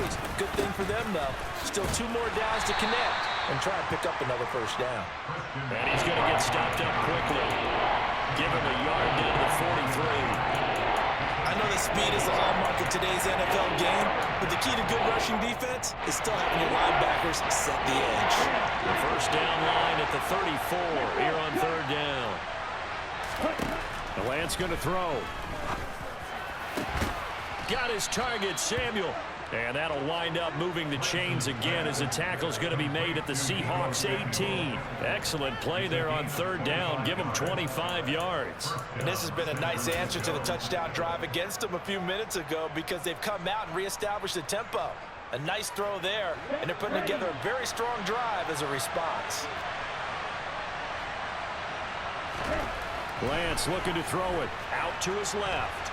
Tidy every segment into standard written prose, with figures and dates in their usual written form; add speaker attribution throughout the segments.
Speaker 1: carries. Good thing for them, though. Still 2 more downs to connect and try and pick up another first down.
Speaker 2: And he's going to get stopped up quickly. Give him a yard down to the 43.
Speaker 1: I know that speed is the hallmark of today's NFL game, but the key to good rushing defense is still having your linebackers set the edge.
Speaker 2: The first down line at the 34 here on 3rd down. The Lance going to throw. Got his target, Samuel. And that'll wind up moving the chains again as the tackle's going to be made at the Seahawks 18. Excellent play there on 3rd down. Give them 25 yards.
Speaker 1: And this has been a nice answer to the touchdown drive against them a few minutes ago because they've come out and reestablished the tempo. A nice throw there, and they're putting together a very strong drive as a response.
Speaker 2: Lance looking to throw it out to his left.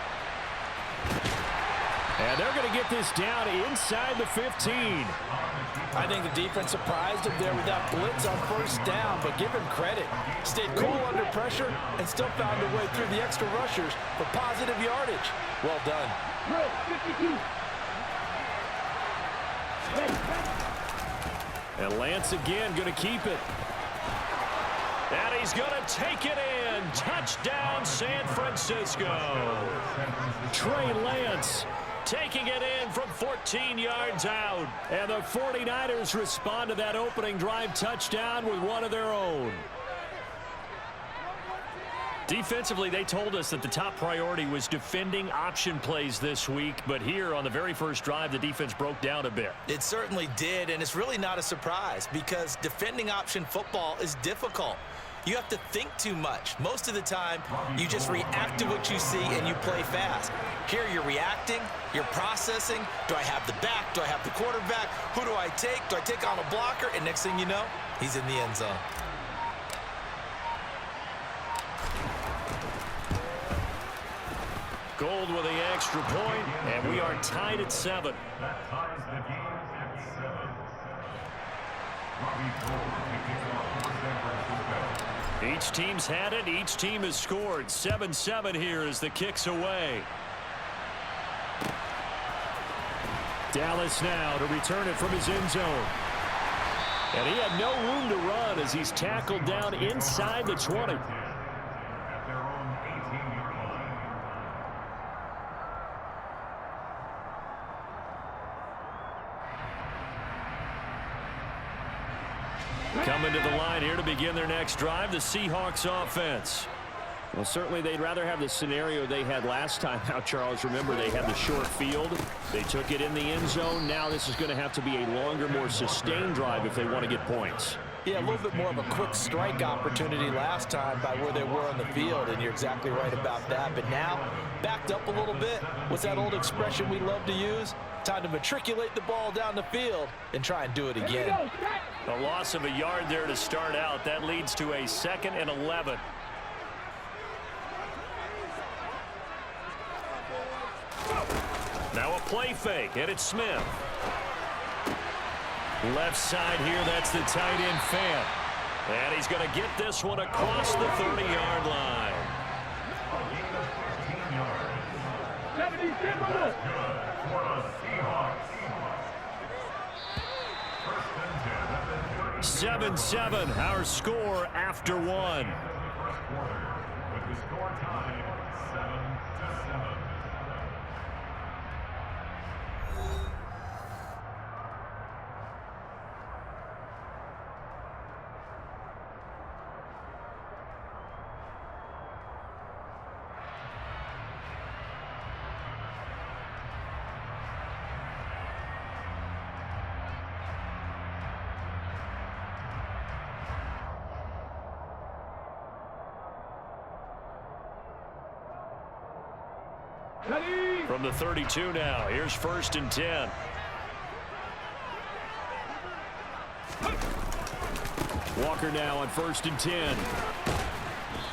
Speaker 2: And they're going to get this down inside the 15.
Speaker 1: I think the defense surprised him there with that blitz on 1st down, but give him credit. Stayed cool under pressure and still found a way through the extra rushers for positive yardage. Well done.
Speaker 2: And Lance again going to keep it. And he's going to take it in. Touchdown, San Francisco. Trey Lance taking it in from 14 yards out. And the 49ers respond to that opening drive touchdown with one of their own. Defensively, they told us that the top priority was defending option plays this week. But here on the very first drive, the defense broke down a bit.
Speaker 1: It certainly did, and it's really not a surprise because defending option football is difficult. You have to think too much. Most of the time, you just react to what you see and you play fast. Here you're reacting, you're processing. Do I have the back? Do I have the quarterback? Who do I take? Do I take on a blocker? And next thing you know, he's in the end zone.
Speaker 2: Gold with the extra point, and we are tied at 7.
Speaker 3: That ties the game at 7. Robbie Gould kicking off for San Francisco.
Speaker 2: Each team's had it. Each team has scored. 7-7 here as the kick's away. Dallas now to return it from his end zone. And he had no room to run as he's tackled down inside the 20.
Speaker 3: At their own 18-yard line.
Speaker 2: Coming to the line here to begin their next drive, the Seahawks offense.
Speaker 4: Well, certainly they'd rather have the scenario they had last time out, Charles. Remember, they had the short field. They took it in the end zone. Now this is going to have to be a longer, more sustained drive if they want to get points.
Speaker 1: Yeah, a little bit more of a quick strike opportunity last time by where they were on the field, and you're exactly right about that. But now, backed up a little bit. What's that old expression we love to use? Time to matriculate the ball down the field and try and do it again.
Speaker 2: A loss of a yard there to start out. That leads to a 2nd and 11. Now a play fake, and it's Smith. Left side here, that's the tight end Fant. And he's going to get this one across the 30-yard line. 7-7, our score after 1.
Speaker 3: With the score tied 7-7.
Speaker 2: From the 32 now, here's 1st and 10. Walker now on 1st and 10.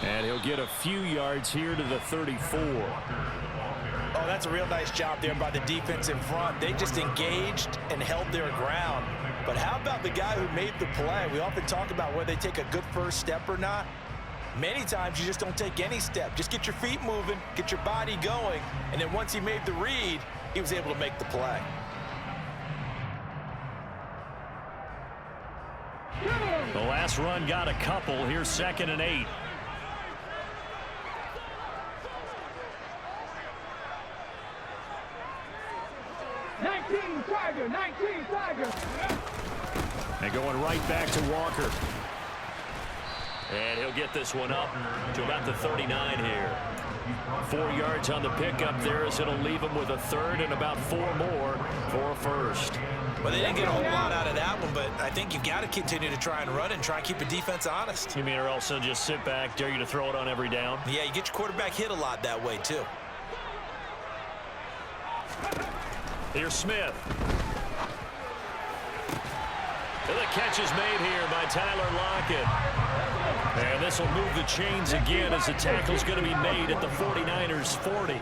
Speaker 2: And he'll get a few yards here to the 34.
Speaker 1: Oh, that's a real nice job there by the defense in front. They just engaged and held their ground. But how about the guy who made the play? We often talk about whether they take a good first step or not. Many times you just don't take any step. Just get your feet moving, get your body going, and then once he made the read, he was able to make the play.
Speaker 2: The last run got a couple. Here's 2nd and 8. And going right back to Walker. And he'll get this one up to about the 39 here. 4 yards on the pickup there as it'll leave him with a 3rd and about 4 more for a 1st.
Speaker 1: Well, they didn't get a whole lot out of that one, but I think you've got to continue to try and run and try and keep the defense honest.
Speaker 2: You mean or also just sit back, dare you to throw it on every down?
Speaker 1: Yeah, you get your quarterback hit a lot that way, too.
Speaker 2: Here's Smith. And the catch is made here by Tyler Lockett. And this will move the chains again as the tackle's going to be made at the 49ers 40.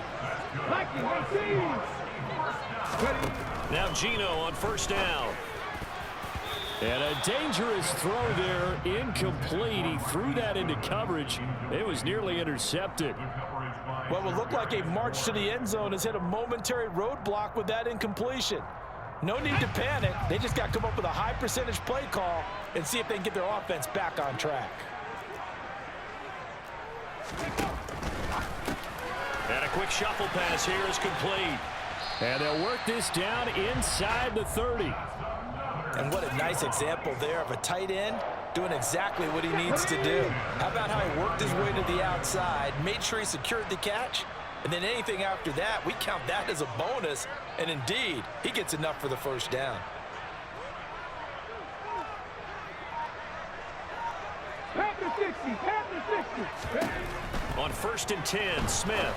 Speaker 2: Now Gino on 1st down. And a dangerous throw there, incomplete. He threw that into coverage. It was nearly intercepted.
Speaker 5: What will look like a march to the end zone has hit a momentary roadblock with that incompletion. No need to panic. They just got to come up with a high percentage play call and see if they can get their offense back on track.
Speaker 2: And a quick shuffle pass here is complete.
Speaker 4: And they'll work this down inside the 30.
Speaker 1: And what a nice example there of a tight end doing exactly what he needs to do. How about how he worked his way to the outside, made sure he secured the catch, and then anything after that, we count that as a bonus. And indeed, he gets enough for the 1st down.
Speaker 2: On 1st and 10, Smith.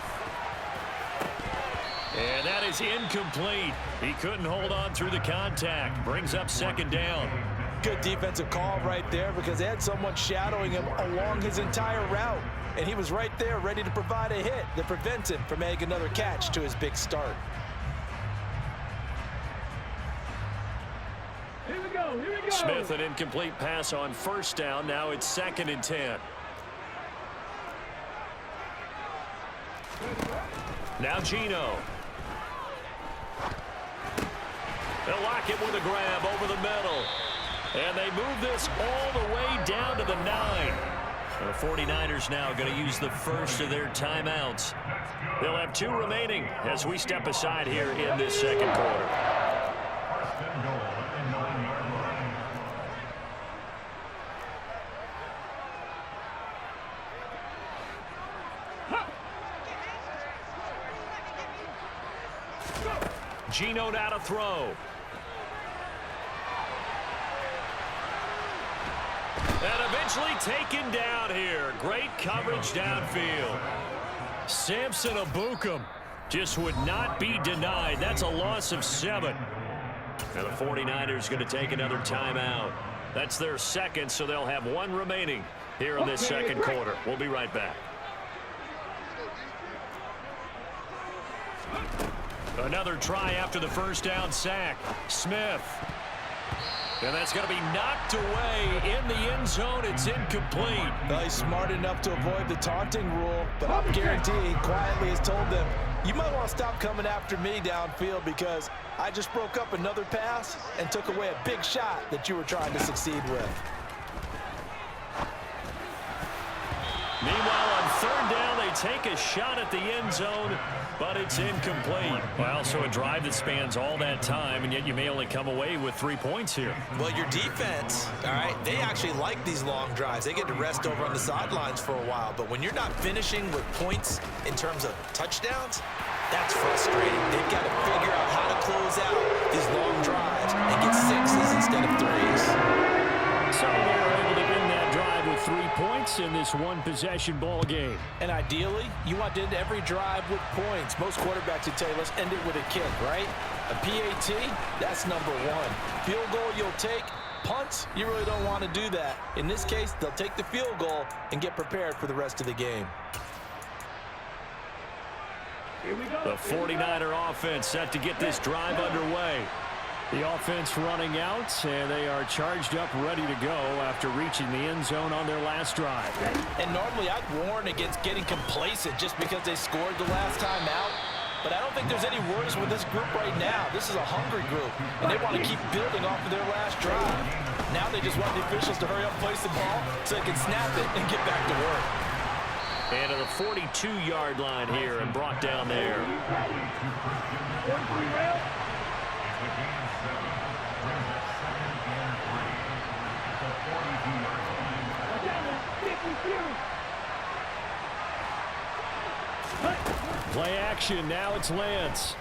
Speaker 2: And that is incomplete. He couldn't hold on through the contact. Brings up 2nd down.
Speaker 5: Good defensive call right there because they had someone shadowing him along his entire route. And he was right there ready to provide a hit that prevents him from making another catch to his big start.
Speaker 6: Here we go.
Speaker 2: Smith, an incomplete pass on 1st down. Now it's 2nd and 10. Now Gino. They'll lock it with a grab over the middle. And they move this all the way down to the 9. The 49ers now going to use the first of their timeouts. They'll have 2 remaining as we step aside here in this 2nd quarter. Gino now to throw. And eventually taken down here. Great coverage downfield. Samson Abukum just would not be denied. That's a loss of 7. And the 49ers going to take another timeout. That's their 2nd, so they'll have 1 remaining here in this 2nd quarter. We'll be right back. Another try after the 1st down sack. Smith. And that's going to be knocked away in the end zone. It's incomplete.
Speaker 5: Well, he's smart enough to avoid the taunting rule, but I'll guarantee he quietly has told them, you might want to stop coming after me downfield because I just broke up another pass and took away a big shot that you were trying to succeed with.
Speaker 2: Meanwhile, on 3rd down, they take a shot at the end zone, but it's incomplete. Well, so a drive that spans all that time, and yet you may only come away with 3 points here.
Speaker 1: Well, your defense, all right, they actually like these long drives. They get to rest over on the sidelines for a while, but when you're not finishing with points in terms of touchdowns, that's frustrating. They've got to figure out how to close out these long drives and get 6s instead of 3s.
Speaker 4: So they were able to win that drive with 3 points in this one-possession ball game.
Speaker 5: And ideally, you want to end every drive with points. Most quarterbacks would tell you, let's end it with a kick, right? A PAT, that's number 1. Field goal you'll take. Punts, you really don't want to do that. In this case, they'll take the field goal and get prepared for the rest of the game.
Speaker 2: The 49er offense set to get this drive underway.
Speaker 4: The offense running out, and they are charged up, ready to go after reaching the end zone on their last drive.
Speaker 5: And normally I'd warn against getting complacent just because they scored the last time out. But I don't think there's any worries with this group right now. This is a hungry group, and they want to keep building off of their last drive. Now they just want the officials to hurry up, place the ball, so they can snap it and get back to work.
Speaker 2: And to the 42-yard line here and brought down there. Play action. Now it's Lance.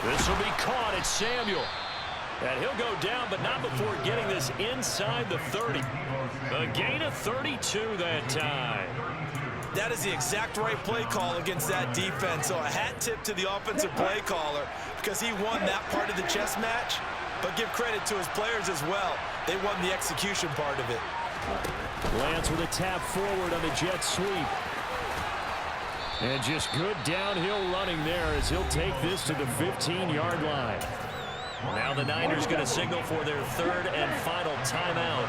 Speaker 2: This will be caught. It's Samuel. And he'll go down, but not before getting this inside the 30. A gain of 32 that time.
Speaker 1: That is the exact right play call against that defense. So a hat tip to the offensive play caller because he won that part of the chess match. But give credit to his players as well. They won the execution part of it.
Speaker 2: Lance with a tap forward on the jet sweep. And just good downhill running there as he'll take this to the 15-yard line. Now the Niners going to signal for their third and final timeout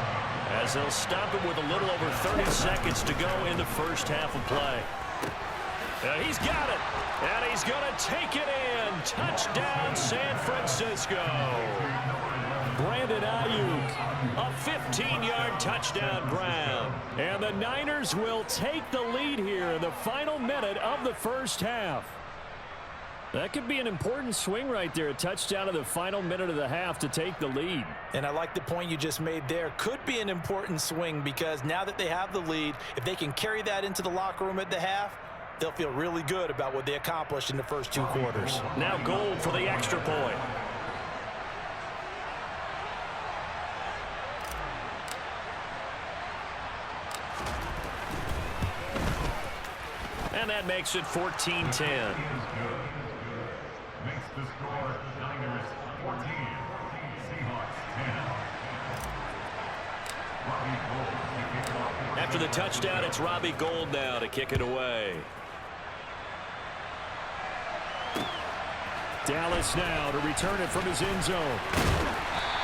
Speaker 2: as they'll stop it with a little over 30 seconds to go in the first half of play. He's got it, and he's going to take it in. Touchdown, San Francisco. Brandon Ayuk, a 15-yard touchdown Brown. And the Niners will take the lead here in the final minute of the first half. That could be an important swing right there. A touchdown in the final minute of the half to take the lead.
Speaker 5: And I like the point you just made there. Could be an important swing because now that they have the lead, if they can carry that into the locker room at the half, they'll feel really good about what they accomplished in the first two quarters.
Speaker 2: Now Gold for the extra point. And that makes it 14-10.
Speaker 3: Makes the score Niners 14, Seahawks 10.
Speaker 2: After the touchdown, it's Robbie Gould now to kick it away. Dallas now to return it from his end zone.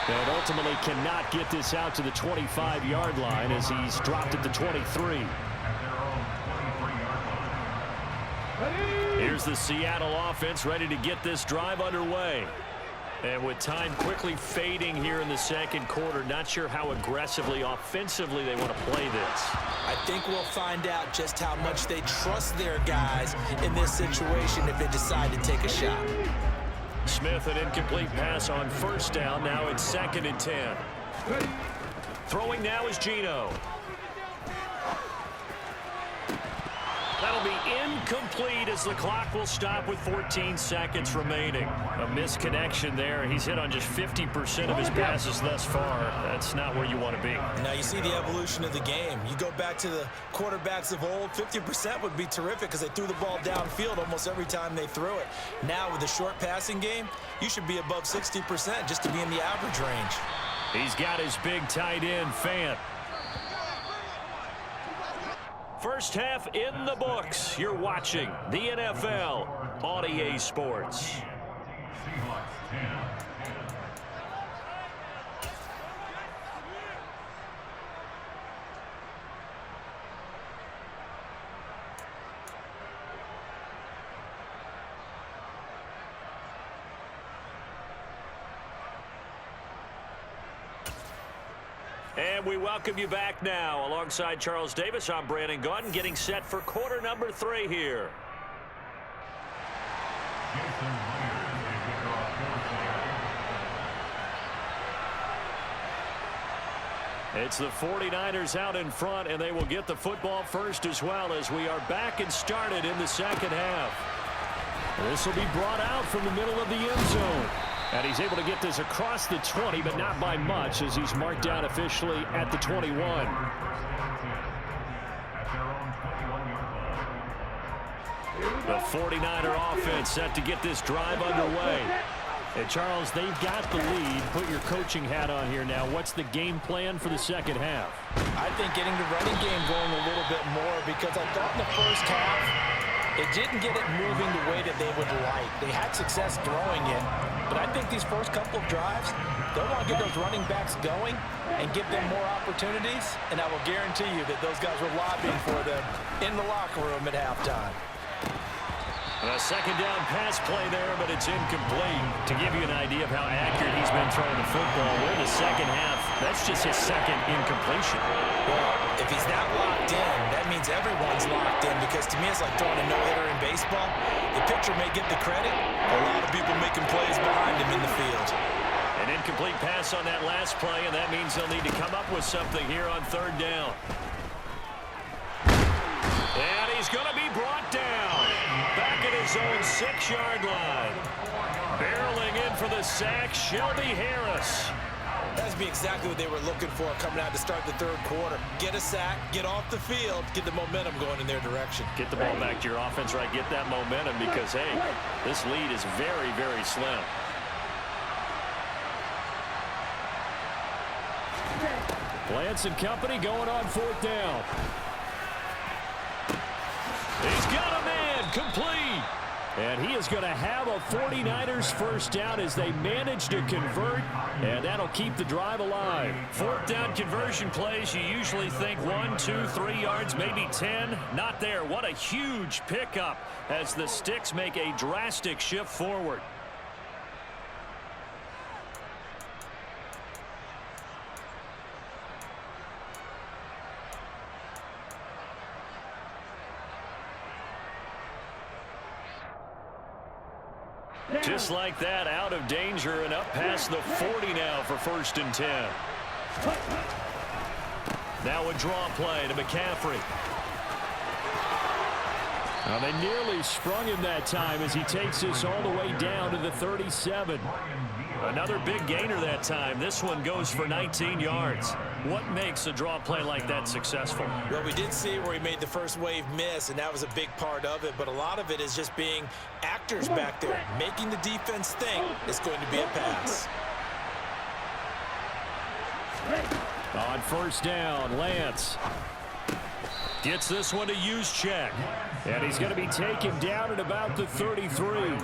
Speaker 2: And ultimately cannot get this out to the 25-yard line as he's dropped it to 23. Here's the Seattle offense ready to get this drive underway. And with time quickly fading here in the second quarter, not sure how aggressively, offensively they want to play this.
Speaker 5: I think we'll find out just how much they trust their guys in this situation if they decide to take a shot.
Speaker 2: Smith, an incomplete pass on first down. Now it's 2nd and 10. Throwing now is Geno. That'll be incomplete as the clock will stop with 14 seconds remaining. A misconnection there. He's hit on just 50% of his passes thus far. That's not where you want to be.
Speaker 5: Now you see the evolution of the game. You go back to the quarterbacks of old, 50% would be terrific because they threw the ball downfield almost every time they threw it. Now with the short passing game, you should be above 60% just to be in the average range.
Speaker 2: He's got his big tight end, Fant. First half in the books. You're watching the NFL on EA Sports.
Speaker 3: Seahawks 10.
Speaker 2: And we welcome you back now. Alongside Charles Davis, I'm Brandon Gaudin, getting set for quarter number 3 here. It's the 49ers out in front, and they will get the football first as well as we are back and started in the second half. This will be brought out from the middle of the end zone. And he's able to get this across the 20, but not by much as he's marked down officially at the 21. The 49er offense set to get this drive underway. And Charles, they've got the lead. Put your coaching hat on here now. What's the game plan for the second half?
Speaker 5: I think getting the running game going a little bit more because I thought in the first half it didn't get it moving the way that they would like. They had success throwing it, but I think these first couple of drives, they'll want to get those running backs going and give them more opportunities, and I will guarantee you that those guys were lobbying for them in the locker room at halftime.
Speaker 2: A second down pass play there, but it's incomplete. To give you an idea of how accurate he's been throwing the football, we're in the second half. That's just his second incompletion.
Speaker 1: Well, if he's not locked in, that means everyone's locked in, because to me it's like throwing a no-hitter in baseball. The pitcher may get the credit, a lot of people making plays behind him in the field.
Speaker 2: An incomplete pass on that last play, and that means they'll need to come up with something here on third down. And he's going to be brought down back at his own 6-yard line. Barreling in for the sack, Shelby Harris.
Speaker 1: That's be exactly what they were looking for coming out to start the third quarter. Get a sack, get off the field, get the momentum going in their direction.
Speaker 2: Get the ball back to your offense, right? Get that momentum because, hey, this lead is very, very slim.
Speaker 4: Lance and company going on fourth down.
Speaker 2: He's got a man, complete.
Speaker 4: And he is going to have a 49ers first down as they manage to convert, and that'll keep the drive alive.
Speaker 2: Fourth down conversion plays, you usually think 1, 2, 3 yards, maybe 10. Not there. What a huge pickup as the Sticks make a drastic shift forward. Just like that, out of danger and up past the 40 now for 1st and 10. Now a draw play to McCaffrey.
Speaker 4: Now they nearly sprung him that time as he takes this all the way down to the 37.
Speaker 2: Another big gainer that time. This one goes for 19 yards. What makes a draw play like that successful?
Speaker 1: Well, we did see where he made the first wave miss, and that was a big part of it. But a lot of it is just being actors back there, making the defense think it's going to be a pass.
Speaker 4: On first down, Lance
Speaker 2: gets this one to Juszczyk.
Speaker 4: And he's going to be taken down at about the 33.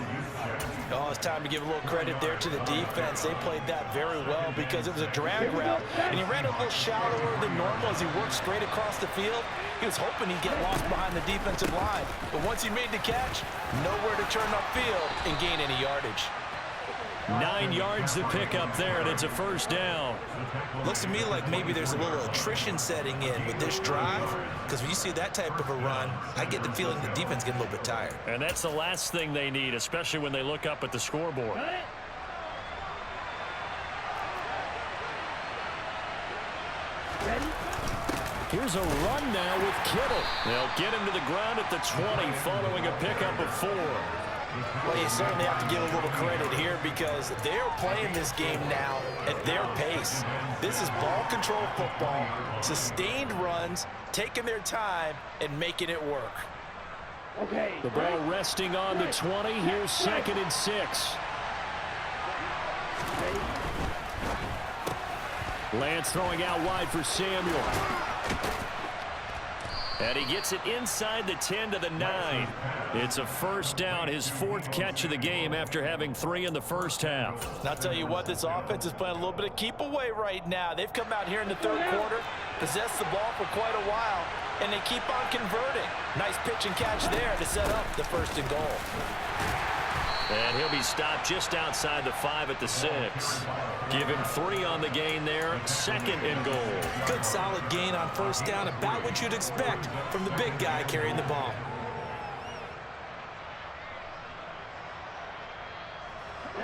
Speaker 1: Oh, it's time to give a little credit there to the defense. They played that very well because it was a drag route, and he ran a little shallower than normal as he worked straight across the field. He was hoping he'd get lost behind the defensive line, but once he made the catch, nowhere to turn upfield and gain any yardage.
Speaker 2: 9 yards to pick up there, and it's a first down.
Speaker 1: Looks to me like maybe there's a little attrition setting in with this drive, because when you see that type of a run, I get the feeling the defense getting a little bit tired.
Speaker 2: And that's the last thing they need, especially when they look up at the scoreboard.
Speaker 4: Here's a run now with Kittle.
Speaker 2: They'll get him to the ground at the 20 following a pickup of 4.
Speaker 1: Well, you certainly have to give a little credit here because they're playing this game now at their pace. This is ball control football, sustained runs, taking their time and making it work.
Speaker 4: Okay. The ball resting on the 20. Here's 2nd and 6. Lance throwing out wide for Samuel.
Speaker 2: And he gets it inside the 10 to the 9. It's a first down, his 4th catch of the game after having 3 in the first half.
Speaker 1: And I'll tell you what, this offense is playing a little bit of keep away right now. They've come out here in the third quarter, possessed the ball for quite a while, and they keep on converting. Nice pitch and catch there to set up the 1st and goal.
Speaker 2: And he'll be stopped just outside the 5 at the 6. Give him 3 on the gain there. 2nd and goal.
Speaker 1: Good solid gain on first down, about what you'd expect from the big guy carrying the ball.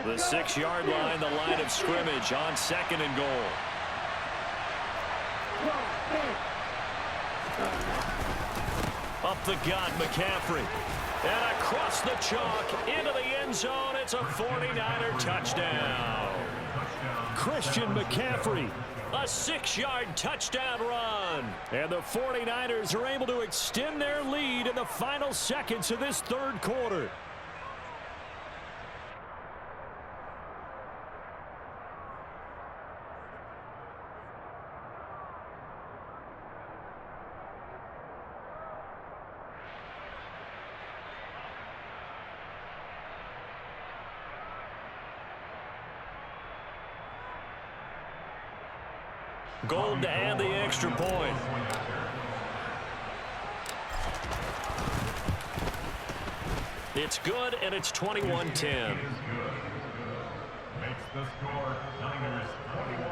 Speaker 2: The 6-yard line, the line of scrimmage on 2nd and goal. Up the gut, McCaffrey. And across the chalk, into the end zone. It's a 49er touchdown.
Speaker 4: Christian McCaffrey.
Speaker 2: A 6-yard touchdown run.
Speaker 4: And the 49ers are able to extend their lead in the final seconds of this third quarter.
Speaker 2: Gold to add the extra point. It's good, and it's 21-10.
Speaker 3: Makes the score Niners 21,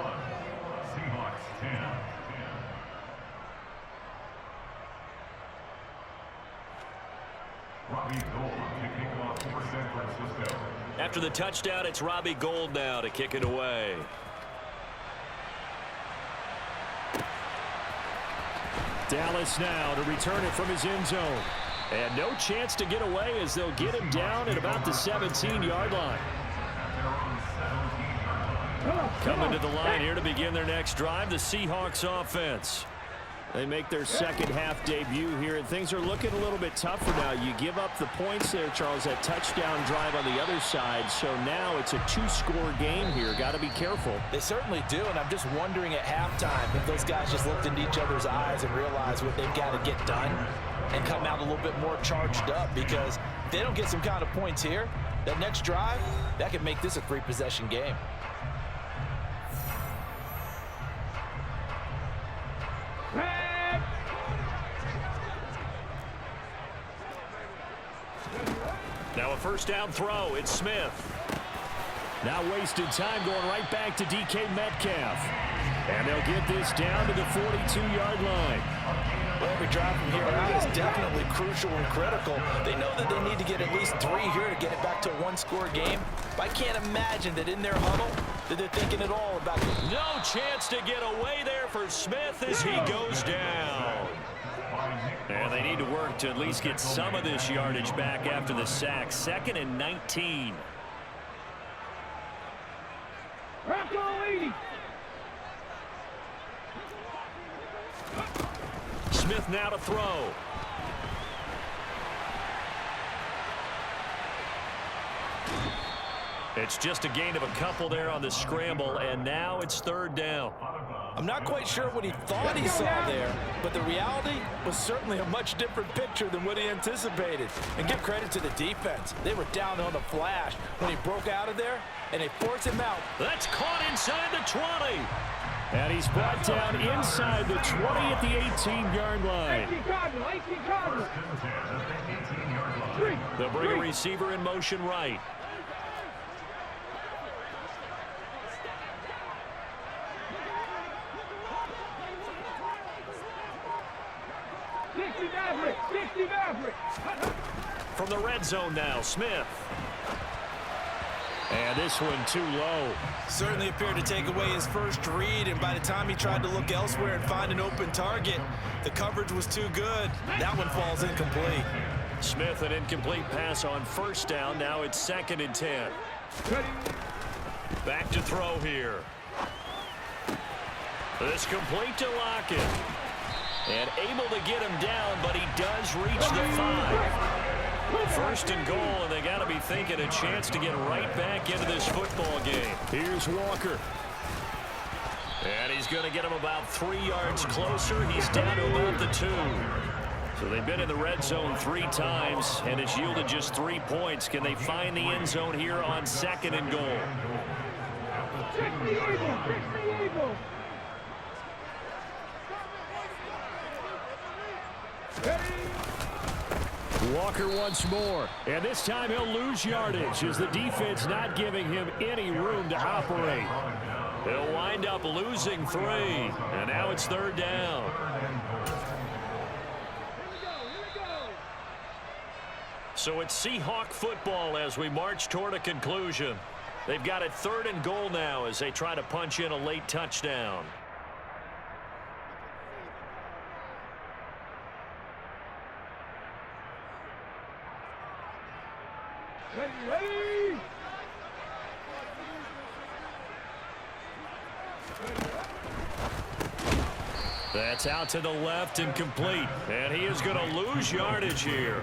Speaker 3: Seahawks 10. Robbie Gould kicking off for San Francisco.
Speaker 2: After the touchdown, it's Robbie Gould now to kick it away. Dallas now to return it from his end zone. And no chance to get away as they'll get him down at about the 17-yard line. Coming to the line here to begin their next drive, the Seahawks offense. They make their second half debut here, and things are looking a little bit tougher now. You give up the points there, Charles, that touchdown drive on the other side. So now it's a two-score game here. Got to be careful.
Speaker 5: They certainly do, and I'm just wondering at halftime if those guys just looked into each other's eyes and realized what they've got to get done and come out a little bit more charged up, because if they don't get some kind of points here, that next drive, that could make this a three-possession game.
Speaker 2: Now a first down throw. It's Smith. Now wasted time going right back to DK Metcalf. And they'll get this down to the 42-yard line.
Speaker 5: Well, every drive from here out is definitely crucial and critical. They know that they need to get at least 3 here to get it back to a one-score game. But I can't imagine that in their huddle that they're thinking at all about it.
Speaker 2: No chance to get away there for Smith as he goes down. And they need to work to at least get some of this yardage back after the sack. 2nd and 19. Smith now to throw. It's just a gain of a couple there on the scramble, and now it's 3rd down.
Speaker 5: I'm not quite sure what he thought he saw there, but the reality was certainly a much different picture than what he anticipated. And give credit to the defense. They were down on the flash when he broke out of there, and they forced him out.
Speaker 2: That's caught inside the 20. And he's brought down inside the 20 at the 18-yard line. They'll bring a receiver in motion right. From the red zone now, Smith. And this one too low.
Speaker 1: Certainly appeared to take away his first read, and by the time he tried to look elsewhere and find an open target, the coverage was too good. That one falls incomplete.
Speaker 2: Smith, an incomplete pass on first down. Now it's 2nd and 10. Back to throw here. This complete to Lockett. And able to get him down, but he does reach the 5. 1st and goal, and they got to be thinking a chance to get right back into this football game. Here's Walker. And he's going to get him about 3 yards closer. He's down to about the 2. So they've been in the red zone 3 times, and it's yielded just 3 points. Can they find the end zone here on 2nd and goal? Walker once more, and this time he'll lose yardage as the defense not giving him any room to operate. He'll wind up losing 3, and now it's 3rd down. So it's Seahawk football as we march toward a conclusion. They've got it 3rd and goal now as they try to punch in a late touchdown.
Speaker 6: Ready.
Speaker 2: That's out to the left and complete. And he is going to lose yardage here.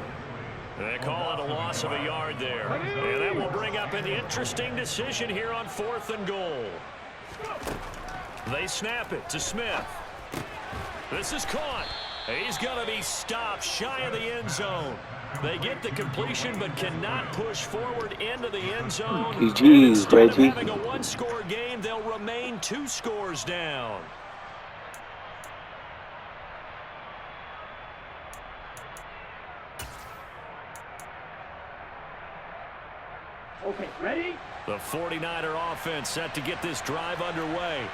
Speaker 2: They call it a loss of a yard there. And that will bring up an interesting decision here on 4th and goal. They snap it to Smith. This is caught. He's going to be stopped shy of the end zone. They get the completion but cannot push forward into the end zone. Instead of having a one-score game, they'll remain 2 scores down.
Speaker 6: Okay, ready?
Speaker 2: The 49er offense set to get this drive underway.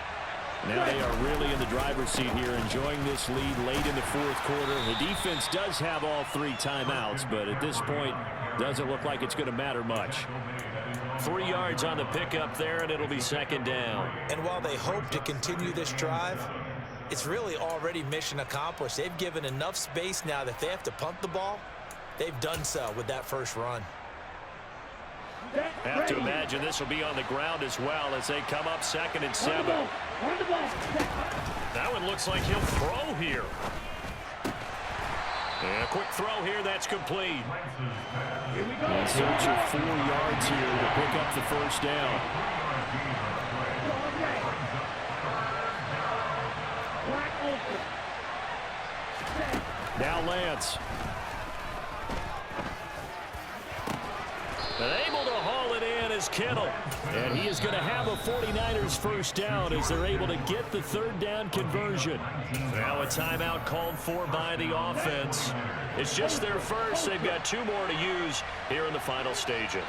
Speaker 2: Now they are really in the driver's seat here, enjoying this lead late in the fourth quarter. The defense does have all 3 timeouts, but at this point, doesn't look like it's going to matter much. 3 yards on the pickup there, and it'll be second down.
Speaker 1: And while they hope to continue this drive, it's really already mission accomplished. They've given enough space now that they have to punt the ball. They've done so with that first run.
Speaker 2: Have to imagine this will be on the ground as well as they come up 2nd and 7. That one looks like he'll throw here. And a quick throw here, that's complete.
Speaker 4: In search of 4 yards here to pick up the first down. Now Lance.
Speaker 2: And able to haul it in is Kittle.
Speaker 4: And he is going to have a 49ers first down as they're able to get the 3rd down conversion.
Speaker 2: Now a timeout called for by the offense. It's just their first. They've got 2 more to use here in the final stages.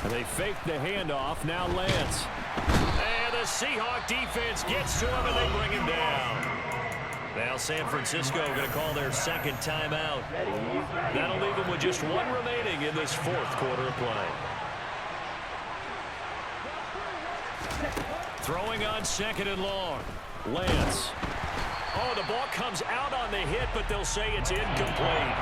Speaker 4: And they fake the handoff. Now Lance.
Speaker 2: And the Seahawk defense gets to him and they bring him down. Now San Francisco going to call their 2nd timeout. That'll leave them with just 1 remaining in this 4th quarter of play. Throwing on 2nd and long.
Speaker 4: Lance.
Speaker 2: Oh, the ball comes out on the hit, but they'll say it's incomplete.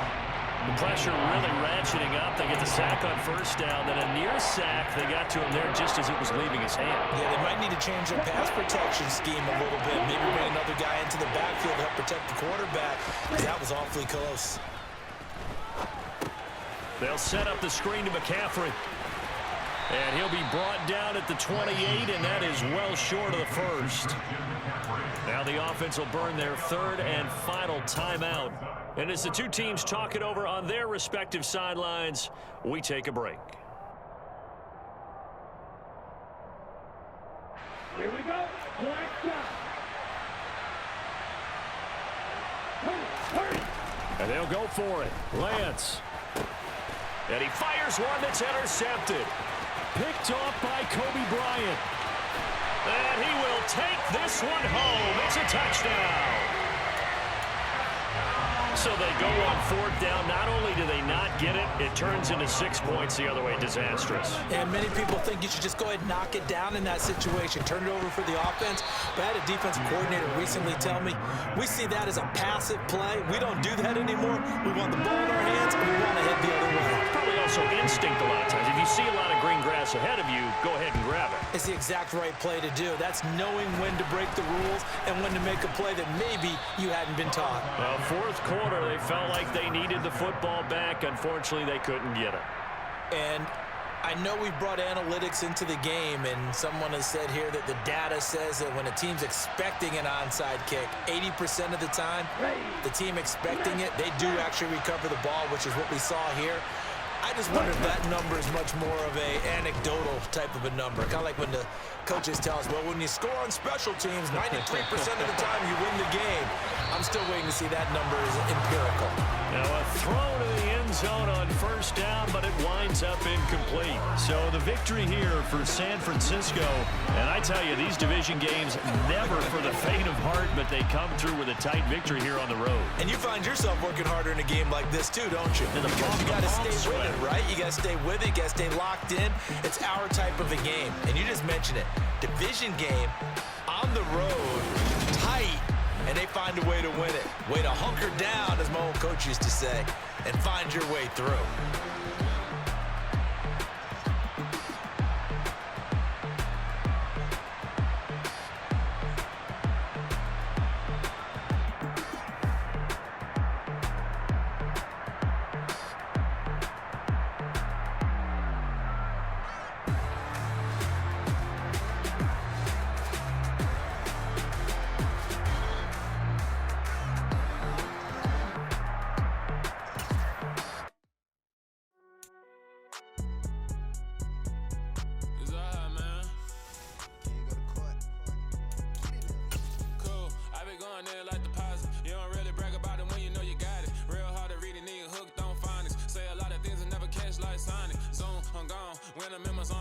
Speaker 2: The pressure really ratcheting up. They get the sack on first down. Then a near sack. They got to him there just as it was leaving his hand.
Speaker 1: Yeah, they might need to change their pass protection scheme a little bit. Maybe bring another guy into the backfield to help protect the quarterback, because that was awfully close.
Speaker 2: They'll set up the screen to McCaffrey. And he'll be brought down at the 28, and that is well short of the first. Now the offense will burn their 3rd and final timeout. And as the 2 teams talk it over on their respective sidelines, we take a break.
Speaker 6: Here we go. Black shot. Hurry.
Speaker 4: And they'll go for it. Lance.
Speaker 2: And he fires one that's intercepted.
Speaker 4: Picked off by Kobe Bryant.
Speaker 2: And he will take this one home. It's a touchdown. So they go on 4th down. Not only do they not get it, it turns into 6 points the other way. Disastrous.
Speaker 1: And many people think you should just go ahead and knock it down in that situation. Turn it over for the offense. But I had a defensive coordinator recently tell me, we see that as a passive play. We don't do that anymore. We want the ball in our hands, and we want to head the other way.
Speaker 2: Probably also instinct a lot of times. If you see a lot of green grass ahead of you, go ahead and grab it.
Speaker 1: It's the exact right play to do. That's knowing when to break the rules and when to make a play that maybe you hadn't been taught.
Speaker 2: Well, 4th quarter, they felt like they needed the football back. Unfortunately, they couldn't get it.
Speaker 1: And I know we brought analytics into the game, and someone has said here that the data says that when a team's expecting an onside kick, 80% of the time, the team expecting it, they do actually recover the ball, which is what we saw here. I just wonder if that number is much more of a anecdotal type of a number. Kind of like when the coaches tell us, well, when you score on special teams, 93% of the time you win the game. I'm still waiting to see that number is empirical.
Speaker 2: Now a throw to the end zone on first down, but it winds up incomplete. So the victory here for San Francisco. And I tell you, these division games, never for the faint of heart, but they come through with a tight victory here on the road.
Speaker 1: And you find yourself working harder in a game like this too, don't you? Because you got to stay with it, right? You got to stay with it. You got to stay locked in. It's our type of a game. And you just mentioned it. Division game, on the road, tight, and they find a way to win it. Way to hunker down, as my old coach used to say, and find your way through.
Speaker 7: When I'm in my zone,